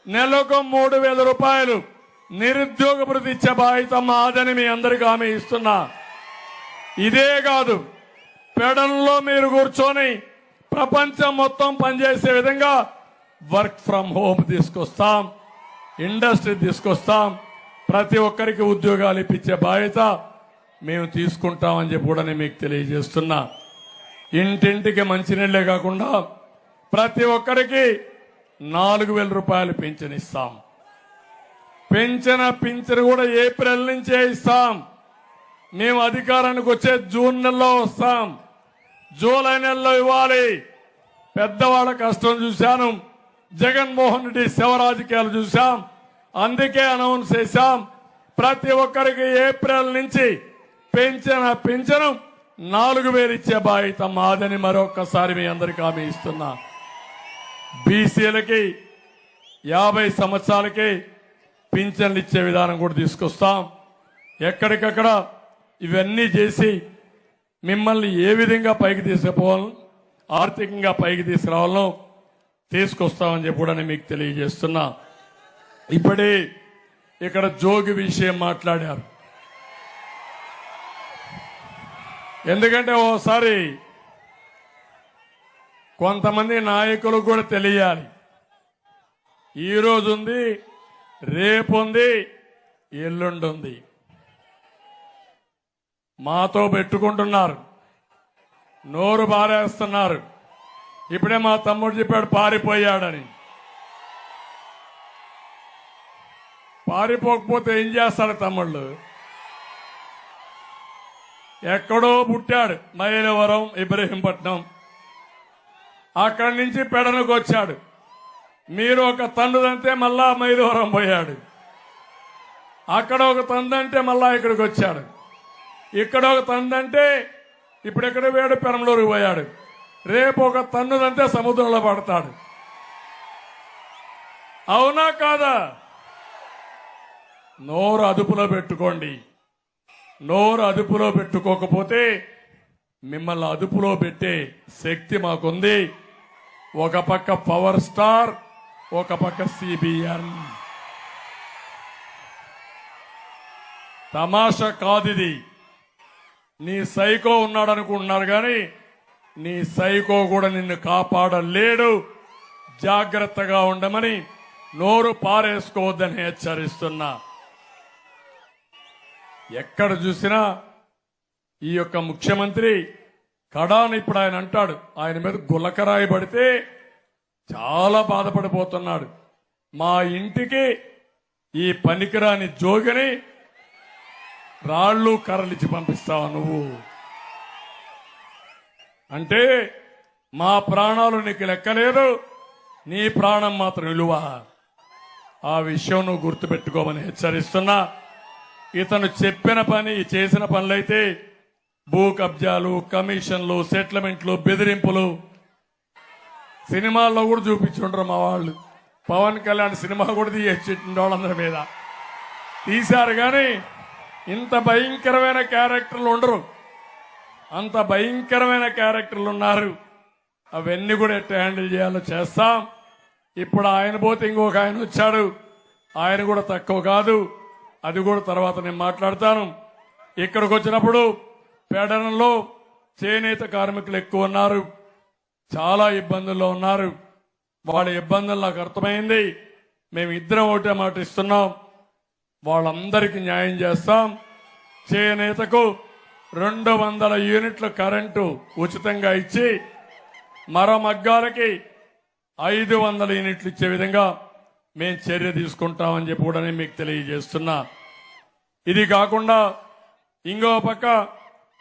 నెలకు 3,000 రూపాయలు నిరుద్యోగ భృతి ఇచ్చే బాధ్యత మాదని మీ అందరికీ హామీ ఇస్తున్నా. ఇదే కాదు, పెడన్లో మీరు కూర్చొని ప్రపంచం మొత్తం పనిచేసే విధంగా వర్క్ ఫ్రమ్ హోమ్ తీసుకొస్తాం, ఇండస్ట్రీ తీసుకొస్తాం, ప్రతి ఒక్కరికి ఉద్యోగాలు ఇప్పించే బాధ్యత మేము తీసుకుంటామని చెప్పి కూడా నేను మీకు తెలియజేస్తున్నా. ఇంటింటికి మంచినీళ్లే కాకుండా ప్రతి ఒక్కరికి 4,000 రూపాయలు పింఛన్ ఇస్తాం. పింఛన్ కూడా ఏప్రిల్ నుంచే ఇస్తాం. మేము అధికారానికి వచ్చే జూన్ నెలలో వస్తాం, జూలై నెలలో ఇవ్వాలి. పెద్దవాళ్ళ కష్టం చూశాను, జగన్మోహన్ రెడ్డి శవ రాజకీయాలు చూశాం, అందుకే అనౌన్స్ చేశాం. ప్రతి ఒక్కరికి ఏప్రిల్ నుంచి పింఛను 4,000 ఇచ్చే బాధ్యత మాదని మరొక్కసారి మీ అందరికీ హామీ ఇస్తున్నా. బీసీలకి 50 సంవత్సరాలకి పింఛన్లు ఇచ్చే విధానం కూడా తీసుకొస్తాం. ఎక్కడికక్కడ ఇవన్నీ చేసి మిమ్మల్ని ఏ విధంగా పైకి తీసుకుపోవాలో, ఆర్థికంగా పైకి తీసుకురావాలో తీసుకొస్తామని చెప్పి కూడా నేను మీకు తెలియజేస్తున్నా. ఇప్పుడే ఇక్కడ జోగి విషయం మాట్లాడారు. ఎందుకంటే ఓసారి కొంతమంది నాయకులకు కూడా తెలియాలి. ఈరోజు ఉంది, రేపు ఉంది, ఎల్లుండి ఉంది. మాతో పెట్టుకుంటున్నారు, నోరు బారేస్తున్నారు. ఇప్పుడే మా తమ్ముడు చెప్పాడు పారిపోయాడని. పారిపోకపోతే ఏం చేస్తాడు తమ్ముళ్ళు? ఎక్కడో పుట్టాడు, మైలవరం, ఇబ్రహీంపట్నం, అక్కడి నుంచి పెడనకు వచ్చాడు. మీరు ఒక తండ్రిదంటే మళ్ళా మైలవరం పోయాడు, అక్కడ ఒక తండ్రి మళ్ళా ఇక్కడికి వచ్చాడు, ఇక్కడ ఒక తండ్రి ఇప్పుడు ఎక్కడ పోయాడు, పెరంలూరుకు పోయాడు. రేపు ఒక తన్నుదంటే సముద్రంలో పడతాడు. అవునా కాదా? నోరు అదుపులో పెట్టుకోండి. నోరు అదుపులో పెట్టుకోకపోతే మిమ్మల్ని అదుపులో పెట్టే శక్తి మాకుంది. ఒక పక్క పవర్ స్టార్, ఒక పక్క సిబిఎన్. తమాషా కాదిది. నీ సైకో ఉన్నాడు అనుకుంటున్నారు కానీ నీ సైకో కూడా నిన్ను కాపాడలేడు. జాగ్రత్తగా ఉండమని, నోరు పారేసుకోవద్దని హెచ్చరిస్తున్నా. ఎక్కడ చూసినా ఈ యొక్క ముఖ్యమంత్రి కడాని ఇప్పుడు ఆయన అంటాడు, ఆయన మీద గులకరాయి పడితే చాలా బాధపడిపోతున్నాడు. మా ఇంటికి ఈ పనికిరాని జోగిని రాళ్ళు కర్రలిచ్చి పంపిస్తావా నువ్వు అంటే మా ప్రాణాలు నీకు లెక్కలేదు, నీ ప్రాణం మాత్రం విలువ. ఆ విషయం నువ్వు గుర్తుపెట్టుకోమని హెచ్చరిస్తున్నా. ఇతను చెప్పిన పని, చేసిన పనులైతే భూ కబ్జాలు, కమిషన్లు, సెటిల్మెంట్లు, బెదిరింపులు సినిమాల్లో కూడా చూపించుంటారు మా వాళ్ళు. పవన్ కళ్యాణ్ సినిమా కూడా తీయచ్చిండు వాళ్ళందరి మీద తీశారు. కానీ ఇంత భయంకరమైన క్యారెక్టర్లు ఉండరు, అంత భయంకరమైన క్యారెక్టర్లు ఉన్నారు. అవన్నీ కూడా ఎట్లా హ్యాండిల్ చేయాలో చేస్తాం. ఇప్పుడు ఆయన పోతే ఇంకొక ఆయన వచ్చాడు, ఆయన కూడా తక్కువ కాదు. అది కూడా తర్వాత నేను మాట్లాడతాను. ఇక్కడికి వచ్చినప్పుడు పేడనంలో చేనేత కార్మికులు ఎక్కువ ఉన్నారు, చాలా ఇబ్బందుల్లో ఉన్నారు. వాళ్ళ ఇబ్బందులు నాకు అర్థమైంది. మేము ఇద్దరం ఒకటే మాట ఇస్తున్నాం, వాళ్ళందరికీ న్యాయం చేస్తాం. చేనేతకు 200 యూనిట్ల కరెంటు ఉచితంగా ఇచ్చి మరో మగ్గాలకి 500 యూనిట్లు ఇచ్చే విధంగా మేము చర్య తీసుకుంటామని చెప్పి కూడా నేను మీకు తెలియజేస్తున్నా. ఇది కాకుండా ఇంకో పక్క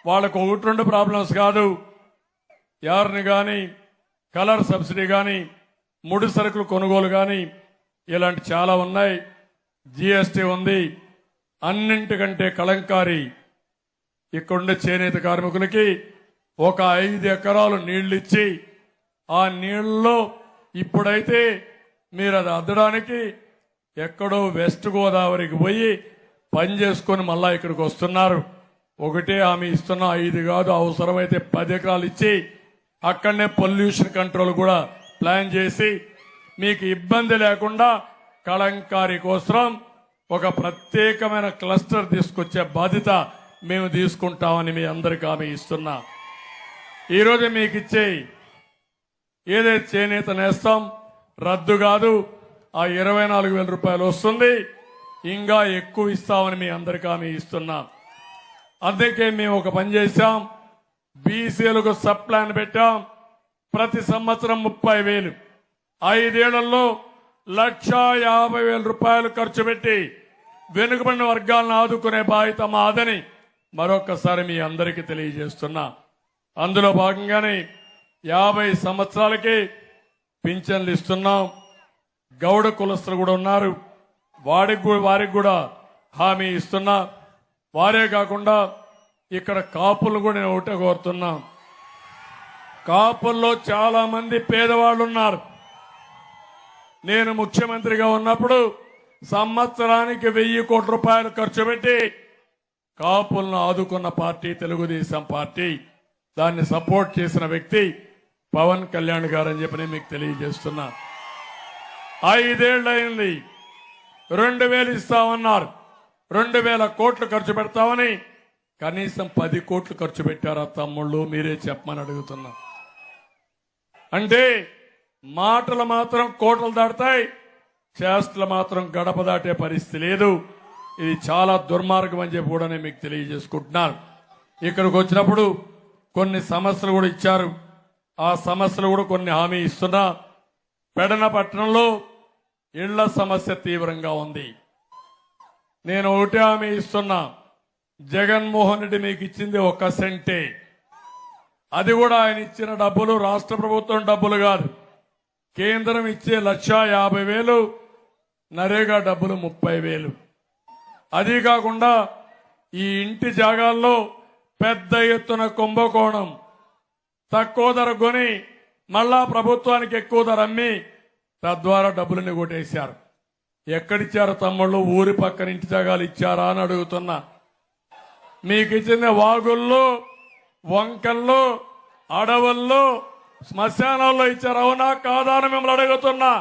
వాళ్ళకు 1-2 ప్రాబ్లమ్స్ కాదు, యార్ని కానీ, కలర్ సబ్సిడీ కానీ, ముడి సరుకులు కొనుగోలు కానీ, ఇలాంటి చాలా ఉన్నాయి. జిఎస్టీ ఉంది. అన్నింటికంటే కళంకారి ఇక్కడుండే చేనేత కార్మికులకి ఒక 5 ఎకరాలు నీళ్లు ఇచ్చి, ఆ నీళ్లలో ఇప్పుడైతే మీరు అది అద్దడానికి ఎక్కడో వెస్ట్ గోదావరికి పోయి పని చేసుకొని మళ్ళా ఇక్కడికి వస్తున్నారు. ఒకటే హామీ ఇస్తున్నా, 5 కాదు, అవసరమైతే 10 ఎకరాలు ఇచ్చి అక్కడనే పొల్యూషన్ కంట్రోల్ కూడా ప్లాన్ చేసి మీకు ఇబ్బంది లేకుండా కళంకారి కోసం ఒక ప్రత్యేకమైన క్లస్టర్ తీసుకొచ్చే బాధ్యత మేము తీసుకుంటామని మీ అందరికీ హామీ ఇస్తున్నా. ఈరోజు మీకు ఇచ్చే ఏదైతే చేనేత నేస్తాం రద్దు కాదు, ఆ 24,000 రూపాయలు వస్తుంది, ఇంకా ఎక్కువ ఇస్తామని మీ అందరికీ హామీ ఇస్తున్నా. అందుకే మేము ఒక పని చేశాం, బీసీలకు సబ్ ప్లాన్ పెట్టాం. ప్రతి సంవత్సరం 30,000, 5 ఏళ్లలో 1,50,000 రూపాయలు ఖర్చు పెట్టి వెనుకబడిన వర్గాలను ఆదుకునే బాధ్యత మాదని మరొకసారి మీ అందరికీ తెలియజేస్తున్నా. అందులో భాగంగానే 50 సంవత్సరాలకి పింఛన్లు ఇస్తున్నాం. గౌడ కులస్తులు కూడా ఉన్నారు, వారికి కూడా హామీ ఇస్తున్నా. వారే కాకుండా ఇక్కడ కాపులు కూడా నేను ఒకటే కోరుతున్నా. కాపుల్లో చాలా మంది పేదవాళ్ళు ఉన్నారు. నేను ముఖ్యమంత్రిగా ఉన్నప్పుడు సంవత్సరానికి 1,000 కోట్ల రూపాయలు ఖర్చు పెట్టి కాపులను ఆదుకున్న పార్టీ తెలుగుదేశం పార్టీ. దాన్ని సపోర్ట్ చేసిన వ్యక్తి పవన్ కళ్యాణ్ గారు అని చెప్పి నేను మీకు తెలియజేస్తున్నా. 5 ఏళ్ళు అయింది, 2,000 ఇస్తామన్నారు, 2,000 కోట్లు ఖర్చు పెడతామని కనీసం 10 కోట్లు ఖర్చు పెట్టారా తమ్ముళ్ళు? మీరే చెప్పమని అడుగుతున్నా. అంటే మాటలు మాత్రం కోటలు దాటుతాయి, చేష్టలు మాత్రం గడప దాటే పరిస్థితి లేదు. ఇది చాలా దుర్మార్గం అని చెప్పి కూడా నేను మీకు తెలియజేసుకుంటున్నాను. ఇక్కడికి వచ్చినప్పుడు కొన్ని సమస్యలు కూడా ఇచ్చారు, ఆ సమస్యలు కూడా కొన్ని హామీ ఇస్తున్నా. పెడన పట్టణంలో ఇళ్ల సమస్య తీవ్రంగా ఉంది. నేను ఒకటే హామీ ఇస్తున్నా, జగన్మోహన్ రెడ్డి మీకు ఇచ్చింది 1 సెంటే. అది కూడా ఆయన ఇచ్చిన డబ్బులు రాష్ట్ర ప్రభుత్వం డబ్బులు కాదు, కేంద్రం ఇచ్చే 1,50,000, నరేగా డబ్బులు 30,000. అది కాకుండా ఈ ఇంటి జాగాల్లో పెద్ద ఎత్తున కుంభకోణం, తక్కువ ధర కొని మళ్ళా ప్రభుత్వానికి ఎక్కువ ధర అమ్మి తద్వారా డబ్బులని కొట్టేశారు. ఎక్కడిచ్చారు తమ్ముళ్ళు? ఊరి పక్కన ఇంటి జాగాలు ఇచ్చారా అని అడుగుతున్నా. మీకు ఇచ్చిన వాగుల్లో, వంకల్లో, అడవుల్లో, శ్మశానాల్లో ఇచ్చారు, అవునా కాదా అని మిమ్మల్ని అడుగుతున్నా.